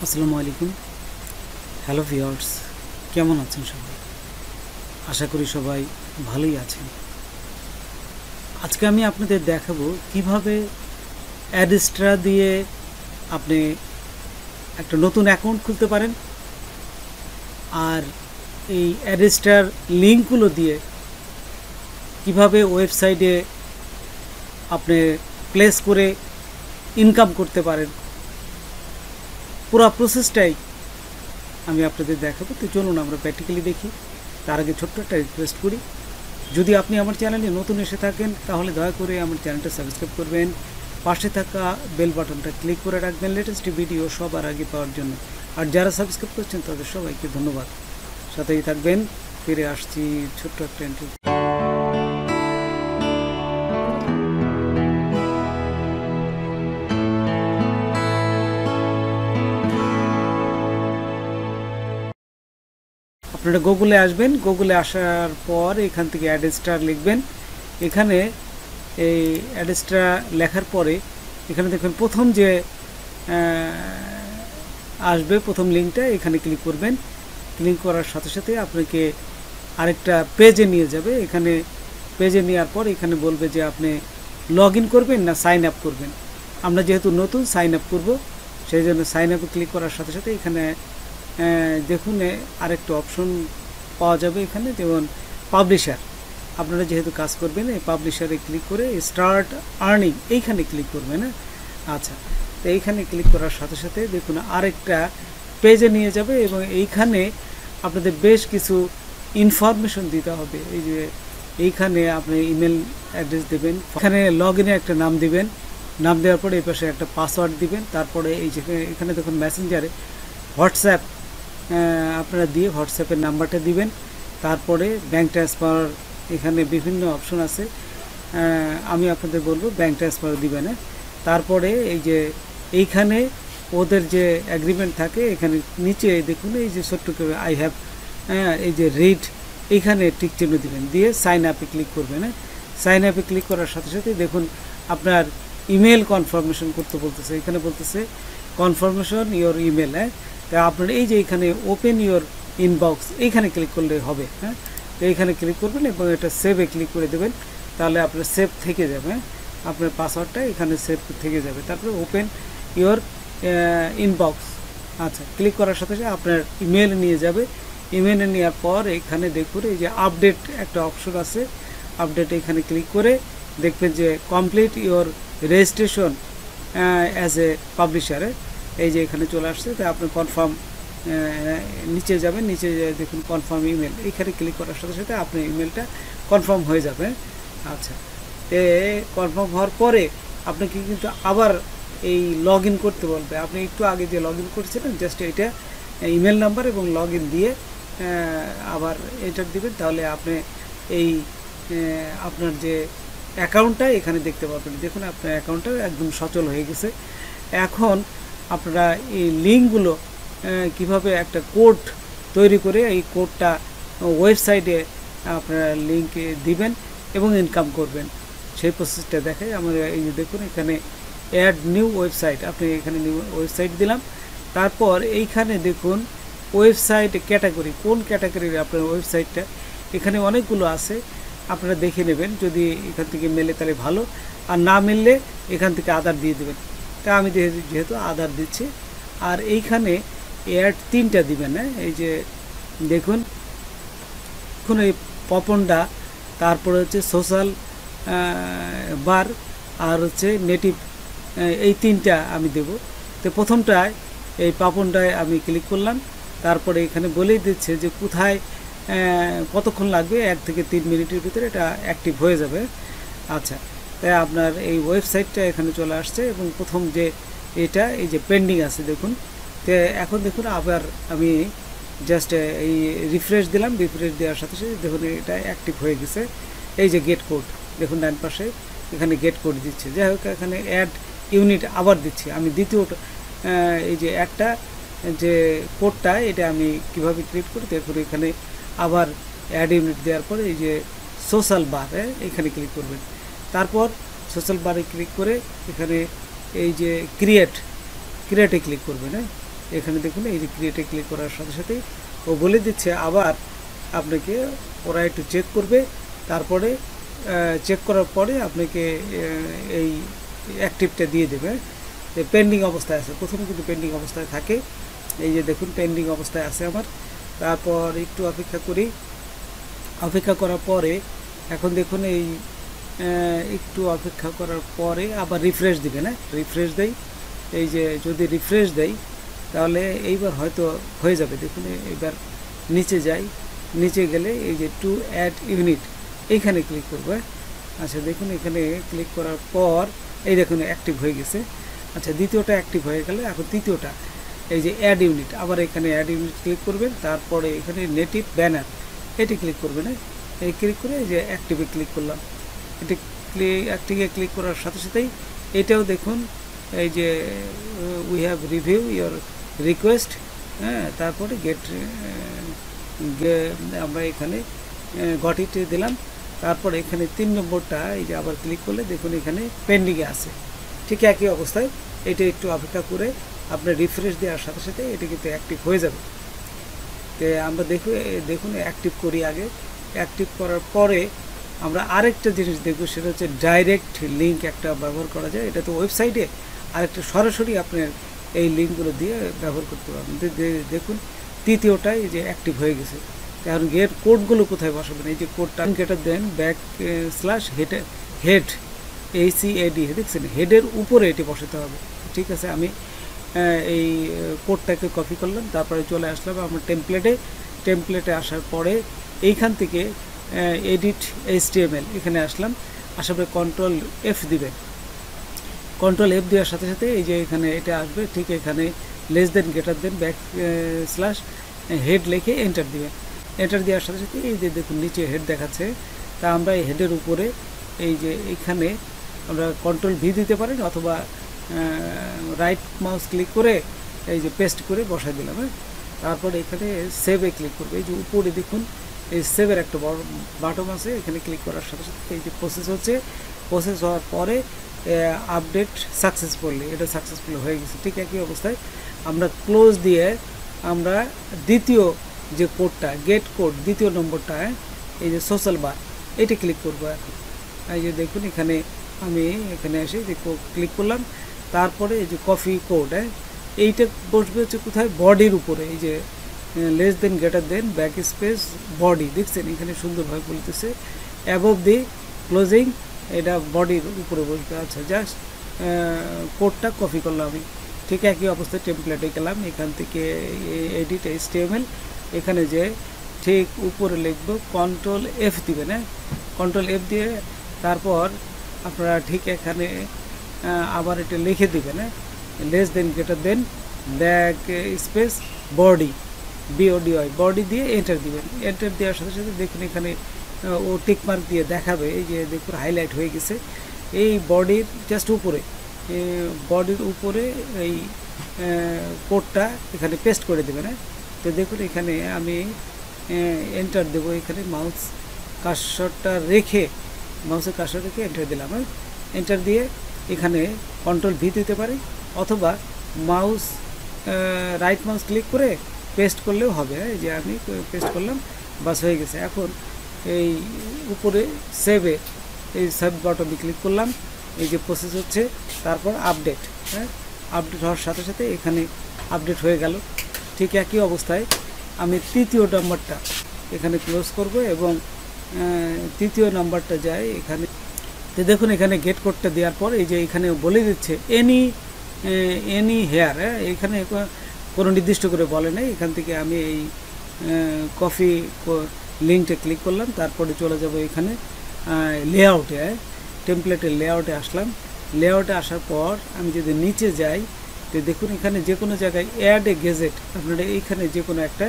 আসসালামু আলাইকুম। Hello viewers, কেমন আছেন সবাই? আশা করি সবাই ভালোই আছেন। আজকে আমি আপনাদের দেখাবো কিভাবে অ্যাডস্ট্রা দিয়ে আপনি একটা নতুন অ্যাকাউন্ট খুলতে পারেন, আর এই অ্যাডস্ট্রার লিঙ্কগুলো দিয়ে কিভাবে ওয়েবসাইটে আপনি প্লেস করে ইনকাম করতে পারেন। পুরো প্রসেসটাই আমি আপনাদের দেখাবো। তো চলুন আমরা প্র্যাকটিক্যালি দেখি। তার আগে ছোট্ট একটা রিকোয়েস্ট করি, যদি আপনি আমার চ্যানেলে নতুন এসে থাকেন তাহলে দয়া করে আমার চ্যানেলটা সাবস্ক্রাইব করবেন, পাশে থাকা বেল বাটনটা ক্লিক করে রাখবেন লেটেস্ট ভিডিও সবার আগে পাওয়ার জন্য। আর যারা সাবস্ক্রাইব করছেন তাদের সবাইকে ধন্যবাদ। সাথেই থাকবেন। ফিরে আসছি ছোট্ট একটা ইন্টারভিউ। আপনারা গুগলে আসবেন, গুগলে আসার পর এখান থেকে অ্যাডস্টার লিখবেন। এখানে এই অ্যাডস্ট্রা লেখার পরে এখানে দেখবেন প্রথম যে আসবে প্রথম লিঙ্কটা, এখানে ক্লিক করবেন। ক্লিক করার সাথে সাথে আপনাকে আরেকটা পেজে নিয়ে যাবে। এখানে পেজে নেওয়ার পর এখানে বলবে যে আপনি লগ ইন করবেন না সাইন আপ করবেন। আমরা যেহেতু নতুন সাইন আপ করবো, সেই জন্য সাইন আপে ক্লিক করার সাথে সাথে এখানে দেখুন আরেকটা অপশন পাওয়া যাবে এখানে, যেমন পাবলিশার। আপনারা যেহেতু কাজ করবেন এই পাবলিশারে ক্লিক করে স্টার্ট আর্নিং এইখানে ক্লিক করবেন। আচ্ছা, তো এইখানে ক্লিক করার সাথে সাথে দেখুন আরেকটা পেজে নিয়ে যাবে এবং এইখানে আপনাদের বেশ কিছু ইনফরমেশন দিতে হবে। এই যে এইখানে আপনি ইমেল অ্যাড্রেস দেবেন, এখানে লগ ইনে একটা নাম দিবেন, নাম দেওয়ার পরে এই পাশে একটা পাসওয়ার্ড দিবেন। তারপরে এই যে এখানে দেখুন মেসেঞ্জারে হোয়াটসঅ্যাপ আপনারা দিয়ে হোয়াটসঅ্যাপের নাম্বারটা দিবেন। তারপরে ব্যাঙ্ক ট্রান্সফার, এখানে বিভিন্ন অপশন আছে, আমি আপনাদের বলবো ব্যাঙ্ক ট্রান্সফার দিবেন। তারপরে এই যে এইখানে ওদের যে অ্যাগ্রিমেন্ট থাকে এখানে নিচে দেখুন এই যে ছোট্ট করে আই হ্যাভ, এই যে রিড, এইখানে টিক চিহ্ন দিবেন, দিয়ে সাইন আপে ক্লিক করবেন। সাইন আপে ক্লিক করার সাথে সাথে দেখুন আপনার ইমেল কনফার্মেশন করতে বলতেছে। এখানে বলতেছে কনফার্মেশন ইওর ইমেল। তা আপনার এই যে এখানে ওপেন ইওর ইনবক্স এইখানে ক্লিক করলে হবে। তো এইখানে ক্লিক করবেন এবং এটা সেভে ক্লিক করে দেবেন, তাহলে আপনার সেভ থেকে যাবে। আপনার পাসওয়ার্ডটা এখানে সেভ থেকে যাবে। তারপরে ওপেন ইওর ইনবক্স, আচ্ছা ক্লিক করার সাথে সাথে আপনার ইমেল নিয়ে যাবে। ইমেলে নেওয়ার পর এখানে দেখুন এই যে আপডেট একটা অপশন আছে, আপডেট এখানে ক্লিক করে দেখবেন যে complete your registration as a পাবলিশারে, এই যে এখানে চলে আসছে। তাই আপনি কনফার্ম নিচে যাবেন, নিচে দেখুন কনফার্ম ইমেল, এইখানে ক্লিক করার সাথে সাথে আপনার ইমেলটা কনফার্ম হয়ে যাবে। আচ্ছা, কনফার্ম হওয়ার পরে আপনাকে কিন্তু আবার এই লগ ইন করতে বলবে। আপনি একটু আগে যে লগ ইন করছিলেন জাস্ট এটা ইমেল নাম্বার এবং লগ ইন দিয়ে আবার এন্টার দিবেন, তাহলে আপনি এই আপনার যে অ্যাকাউন্টটা এখানে দেখতে পাবেন। দেখুন আপনার অ্যাকাউন্টটা একদম সচল হয়ে গেছে। এখন আপনারা এই লিঙ্কগুলো কিভাবে একটা কোড তৈরি করে এই কোডটা ওয়েবসাইটে আপনারা লিঙ্কে দিবেন এবং ইনকাম করবেন, সেই প্রসেসটা দেখাই। আমরা এই যে দেখুন এখানে অ্যাড নিউ ওয়েবসাইট, আপনি এখানে নিউ ওয়েবসাইট দিলাম। তারপর এইখানে দেখুন ওয়েবসাইট ক্যাটাগরি, কোন ক্যাটাগরির আপনার ওয়েবসাইটটা, এখানে অনেকগুলো আছে, আপনারা দেখে নেবেন। যদি এখান থেকে মেলে তাহলে ভালো, আর না মিললে এখান থেকে আধার দিয়ে দেবেন। তা আমি যেহেতু আধার দিচ্ছি। আর এইখানে অ্যাড 3টা দিবেন। এই যে দেখুন এখন এই পপনডা, তারপরে হচ্ছে সোশ্যাল বার, আর হচ্ছে নেটিভ, এই 3টা আমি দেব। তো প্রথমটায় এই পাপনটায় আমি ক্লিক করলাম। তারপরে এখানে বলেই দিচ্ছে যে কোথায় কতক্ষণ লাগবে, 1 থেকে 3 মিনিটের ভিতরে এটা অ্যাক্টিভ হয়ে যাবে। আচ্ছা, তাই আপনার এই ওয়েবসাইটটা এখানে চলে আসছে এবং প্রথম যে এটা এই যে পেন্ডিং আছে দেখুন। তো এখন দেখুন আবার আমি জাস্ট এই রিফ্রেশ দিলাম, রিফ্রেশ দেওয়ার সাথে সাথে দেখুন এটা অ্যাক্টিভ হয়ে গেছে। এই যে গেট কোড দেখুন ডান পাশে এখানে গেট কোড দিচ্ছে। যাই হোক এখানে অ্যাড ইউনিট আবার দিচ্ছি আমি দ্বিতীয়, এই যে একটা যে কোডটা এটা আমি কিভাবে ক্রিয়েট করি দেখুন। এখানে আবার অ্যাড ইউনিট দেওয়ার পরে এই যে সোশ্যাল বার এখানে ক্লিক করবেন। তারপর সোশ্যাল বারে ক্লিক করে এখানে এই যে ক্রিয়েটে ক্লিক করবেন। এখানে দেখুন এই যে ক্রিয়েটে ক্লিক করার সাথে সাথেই ও বলে দিচ্ছে আবার আপনাকে ওরা একটু চেক করবে, তারপরে চেক করার পরে আপনাকে এই অ্যাক্টিভটা দিয়ে দেবে। পেন্ডিং অবস্থায় আছে, প্রথমে কিন্তু পেন্ডিং অবস্থায় থাকে, এই যে দেখুন পেন্ডিং অবস্থায় আছে আমার। তারপর একটু অপেক্ষা করি, অপেক্ষা করার পরে এখন দেখুন এই একটু অপেক্ষা করার পরে আবার রিফ্রেশ দিবে না, রিফ্রেশ দেই, এই যে যদি রিফ্রেশ দেই তাহলে এইবার হয়তো হয়ে যাবে। দেখুন এবার নিচে যাই, নিচে গেলে এই যে টু অ্যাড ইউনিট এইখানে ক্লিক করবো। আচ্ছা দেখুন এখানে ক্লিক করার পর এই দেখুন অ্যাক্টিভ হয়ে গেছে। আচ্ছা দ্বিতীয়টা অ্যাক্টিভ হয়ে গেলে এখন তৃতীয়টা এই যে অ্যাড ইউনিট, আবার এখানে অ্যাড ইউনিট ক্লিক করবেন, তারপরে এখানে নেটিভ ব্যানার এটি ক্লিক করবেন। এই ক্লিক করে এই যে অ্যাক্টিভে ক্লিক করলাম, এটি অ্যাক্টিভে ক্লিক করার সাথে সাথেই এটাও দেখুন এই যে we have review your request, হ্যাঁ, তারপরে গেট আমরা এখানে গট ইট দিলাম। তারপরে এখানে 3 নম্বরটা এই যে আবার ক্লিক করলে দেখুন এখানে পেন্ডিংয়ে আছে। ঠিক একই অবস্থায় এটা একটু অপেক্ষা করে আপনার রিফ্রেশ দেওয়ার সাথে সাথে এটা কিন্তু অ্যাক্টিভ হয়ে যাবে। তো আমরা দেখুন অ্যাক্টিভ করি আগে, অ্যাক্টিভ করার পরে আমরা আরেকটা জিনিস দেখব, সেটা হচ্ছে ডাইরেক্ট লিঙ্ক একটা ব্যবহার করা যায়। এটা তো ওয়েবসাইটে, আরেকটা সরাসরি আপনার এই লিঙ্কগুলো দিয়ে ব্যবহার করতে পারবেন। দেখুন তৃতীয়টাই যে অ্যাক্টিভ হয়ে গেছে। কারণ গেট কোডগুলো কোথায় বসাবেন, এই যে কোডটা গেটার দেন /হেড HEAD দেখছেন, হেডের উপরে এটি বসাতে হবে। ঠিক আছে, আমি এই কোডটাকে কপি করলাম, তারপরে চলে আসলাম আমার টেমপ্লেটে আসার পরে এইখান থেকে এডিট HTML এখানে আসলাম, আসার পরে কন্ট্রোল F দিবেন। কন্ট্রোল F দেওয়ার সাথে সাথে এই যে এখানে এটা আসবে, ঠিক এখানে /হেড লিখে এন্টার দিবেন। এন্টার দেওয়ার সাথে সাথে এই যে দেখুন নিচে হেড দেখাচ্ছে, তা আমরা এই হেডের উপরে এই যে এখানে আমরা কন্ট্রোল V দিতে পারেন, অথবা রাইট মাউস ক্লিক করে এই যে পেস্ট করে বসাই দিলাম। তারপরে এখানে সেভে ক্লিক করবে, এই যে উপরে দেখুন এই সেভের একটা বড় বাটন আছে, এখানে ক্লিক করার সাথে সাথে এই যে প্রসেস হচ্ছে, প্রসেস হওয়ার পরে আপডেট সাকসেসফুলি, এটা সাকসেসফুল হয়ে গেছে। ঠিক একই অবস্থায় আমরা ক্লোজ দিয়ে আমরা দ্বিতীয় যে কোডটা গেট কোড দ্বিতীয় নম্বরটা এই যে সোশ্যাল বার এটা ক্লিক করবো। এখন এই যে দেখুন এখানে আমি এখানে এসে যে ক্লিক করলাম, তারপরে এই যে কপি কোড এইটা বসবে হচ্ছে কোথায়, বডির উপরে, এই যে >>ব্যাকস্পেস বডি দেখছেন এখানে সুন্দরভাবে বলতেছে অ্যাবভ দি ক্লোজিং, এটা বডির উপরে বসবে। আচ্ছা জাস্ট কোডটা কপি করলাম আমি। ঠিক একই অবস্থায় টেমপ্লেটে গেলাম, এখান থেকে এডিট HTML এখানে যে ঠিক উপরে লিখবো কন্ট্রোল F দিবেন, কন্ট্রোল F দিয়ে তারপর আপনারা ঠিক এখানে আবার এটা লিখে দিবেন, >>ব্যাকস্পেস বডি BODY বডি দিয়ে এন্টার দিবেন। এন্টার দেওয়ার সাথে সাথে দেখুন এখানে ও টিক মার্ক দিয়ে দেখাবে, এই যে দেখুন হাইলাইট হয়ে গেছে এই বডির জাস্ট উপরে, বডির উপরে এই কোডটা এখানে পেস্ট করে দেবেন। তো দেখুন এখানে আমি এন্টার দেবো, এখানে মাউসের কার্সরটা রেখে এন্টার দিলাম। এন্টার দিয়ে এখানে কন্ট্রোল V দিতে পারি, অথবা মাউস রাইট মাউস ক্লিক করে পেস্ট করলেও হবে। এই যে আমি পেস্ট করলাম, বাস হয়ে গেছে। এখন এই উপরে সেভে এই সেভ বাটনে ক্লিক করলাম, এই যে প্রসেস হচ্ছে, তারপর আপডেট, আপডেট হওয়ার সাথে সাথে এখানে আপডেট হয়ে গেল। ঠিক একই অবস্থায় আমি তৃতীয় নাম্বারটা এখানে ক্লোজ করব এবং তৃতীয় নাম্বারটা যায় এখানে। তো দেখুন এখানে গেট কোডটা দেওয়ার পর এই যে এখানে বলে দিচ্ছে এনি হেয়ার, এখানে কোনো নির্দিষ্ট করে বলে নাই। এখান থেকে আমি এই কপি লিঙ্কটা ক্লিক করলাম, তারপরে চলে যাব এখানে লেআউটে, টেমপ্লেটের লেআউটে আসলাম। লেআউটে আসার পর আমি যদি নিচে যাই, তো দেখুন এখানে যে কোনো জায়গায় অ্যাড এ গেজেট আপনারা এইখানে যে কোনো একটা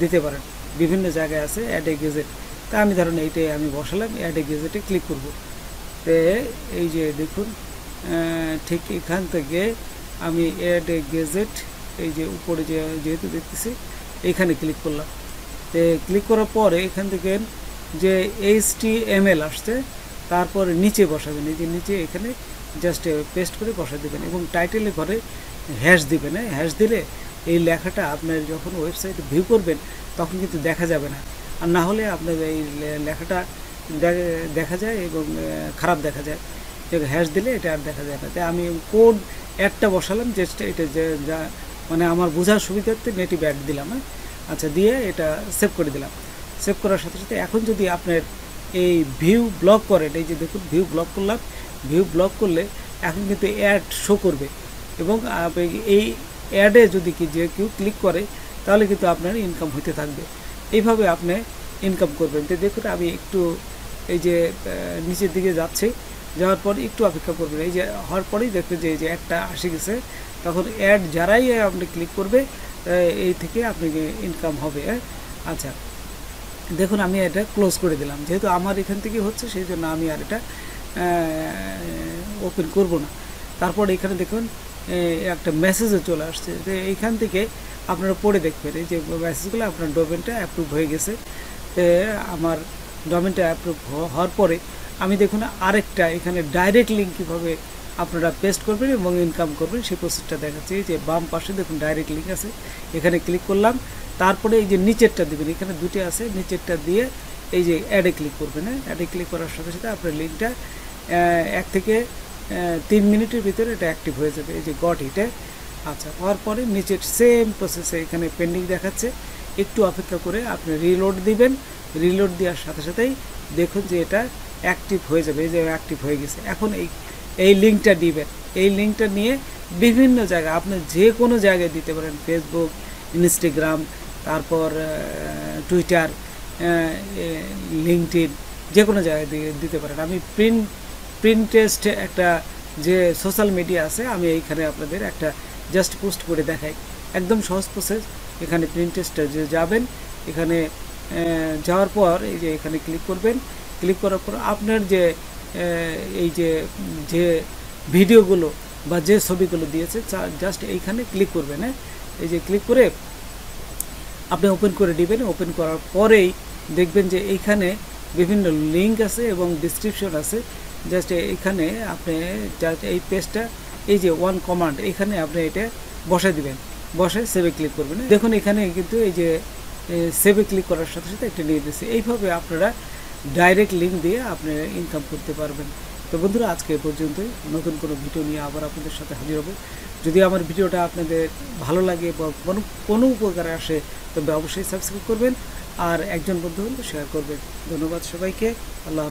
দিতে পারেন, বিভিন্ন জায়গায় আছে অ্যাড এ গেজেট। তা আমি ধরুন এইটাই আমি বসালাম, অ্যাড এ গেজেটে ক্লিক করব। তো এই যে দেখুন ঠিক এখান থেকে আমি অ্যাড এ গেজেট এই যে উপরে যেহেতু দেখতেছি এইখানে ক্লিক করলাম। তো ক্লিক করার পরে এখান থেকে যে HTML আসছে, তারপরে নিচে বসাবেন, এই যে নিচে এখানে জাস্ট পেস্ট করে বসা দেবেন এবং টাইটেলের ঘরে হ্যাশ দিবেন। হ্যাশ দিলে এই লেখাটা আপনার যখন ওয়েবসাইটে ভিউ করবেন তখন কিন্তু দেখা যাবে না। আর না হলে আপনার এই লেখাটা দেখা যায় এবং খারাপ দেখা যায়, যে হ্যাশ দিলে এটা আর দেখা যায় না। তাই আমি কোড একটা বসালাম, জাস্ট এটা যা মানে আমার বোঝার সুবিধার্থে নেটিভ অ্যাড দিলাম। হ্যাঁ, আচ্ছা, দিয়ে এটা সেভ করে দিলাম। সেভ করার সাথে সাথে এখন যদি আপনার এই ভিউ ব্লক করেন, এই যে দেখুন ভিউ ব্লক করলাম, ভিউ ব্লক করলে এখন কিন্তু অ্যাড শো করবে এবং এই অ্যাডে যদি যে কেউ ক্লিক করে তাহলে কিন্তু আপনার ইনকাম হতে থাকবে। এইভাবে আপনি ইনকাম করবেন। তো দেখুন আমি একটু এই যে নিচের দিকে যাচ্ছি, যাওয়ার পর একটু অপেক্ষা করবেন। এই যে হওয়ার পরেই দেখবেন যে এই যে একটা আসে গেছে, তখন অ্যাড যারাই আপনি ক্লিক করবে এই থেকে আপনাকে ইনকাম হবে। আচ্ছা, দেখুন আমি এটা ক্লোজ করে দিলাম, যেহেতু আমার এখান থেকে হচ্ছে সেই জন্য আমি আর এটা ওপেন করব না। তারপর এখানে দেখুন একটা মেসেজও চলে আসছে, যে এইখান থেকে আপনারা পড়ে দেখবেন এই যে মেসেজগুলো আপনার ডোমেনটা অ্যাপ্রুভ হয়ে গেছে। আমার ডোমেনটা অ্যাপ্রুভ হওয়ার পরে আমি দেখুন আরেকটা এখানে ডাইরেক্ট লিঙ্ক কীভাবে আপনারা পেস্ট করবেন এবং ইনকাম করবেন সেই প্রসেসটা দেখাচ্ছি। এই যে বাম পাশে দেখুন ডাইরেক্ট লিঙ্ক আছে, এখানে ক্লিক করলাম। তারপরে এই যে নিচেরটা দেবেন, এখানে দুটি আছে, নিচেরটা দিয়ে এই যে অ্যাডে ক্লিক করবেন। অ্যাডে ক্লিক করার সাথে সাথে আপনার লিঙ্কটা 1 থেকে 3 মিনিটের ভিতরে এটা অ্যাক্টিভ হয়ে যাবে। এই যে গট ইটে। আচ্ছা, হওয়ার পরে নিচের সেম প্রসেসে এখানে পেন্ডিং দেখাচ্ছে, একটু অপেক্ষা করে আপনি রিলোড দিবেন। রিলোড দেওয়ার সাথে সাথেই দেখুন যে এটা অ্যাক্টিভ হয়ে যাবে। এই যে অ্যাক্টিভ হয়ে গেছে। এখন এই লিঙ্কটা দিবেন, এই লিঙ্কটা নিয়ে বিভিন্ন জায়গায় আপনি যে কোনো জায়গায় দিতে পারেন, ফেসবুক, ইনস্টাগ্রাম, তারপর টুইটার, লিঙ্কডইন, যে কোনো জায়গায় দিতে পারেন। আমি প্রিন্টেস্ট একটা যে সোশ্যাল মিডিয়া আছে, আমি এইখানে আপনাদের একটা জাস্ট পোস্ট করে দেখাই, একদম সহজ প্রসেস। এখানে প্রিন্টেস্টে যে যাবেন, এখানে যাওয়ার পর এই যে এখানে ক্লিক করবেন। ক্লিক করার পর আপনার যে এই যে ভিডিওগুলো বা যে ছবিগুলো দিয়েছে জাস্ট এইখানে ক্লিক করবেন। এই যে ক্লিক করে আপনি ওপেন করে দিবেন। ওপেন করার পরেই দেখবেন যে এইখানে বিভিন্ন লিঙ্ক আছে এবং ডিসক্রিপশন আছে। জাস্ট এইখানে আপনি জাস্ট এই পেজটা এই যে ওয়ান কমান্ড, এখানে আপনি এটা বসায় দিবেন, বসায় সেভে ক্লিক করবেন। দেখুন এখানে কিন্তু এই যে সেভে ক্লিক করার সাথে সাথে একটা নিয়ে দিচ্ছে। এইভাবে আপনারা ডাইরেক্ট লিঙ্ক দিয়ে আপনি ইনকাম করতে পারবেন। তো বন্ধুরা, আজকে এই পর্যন্তই। নতুন কোনো ভিডিও নিয়ে আবার আপনাদের সাথে হাজির হব। যদি আমার ভিডিওটা আপনাদের ভালো লাগে বা কোনো উপকারে আসে তবে অবশ্যই সাবস্ক্রাইব করবেন আর একজন বন্ধু হলে শেয়ার করবেন। ধন্যবাদ সবাইকে। আল্লাহ।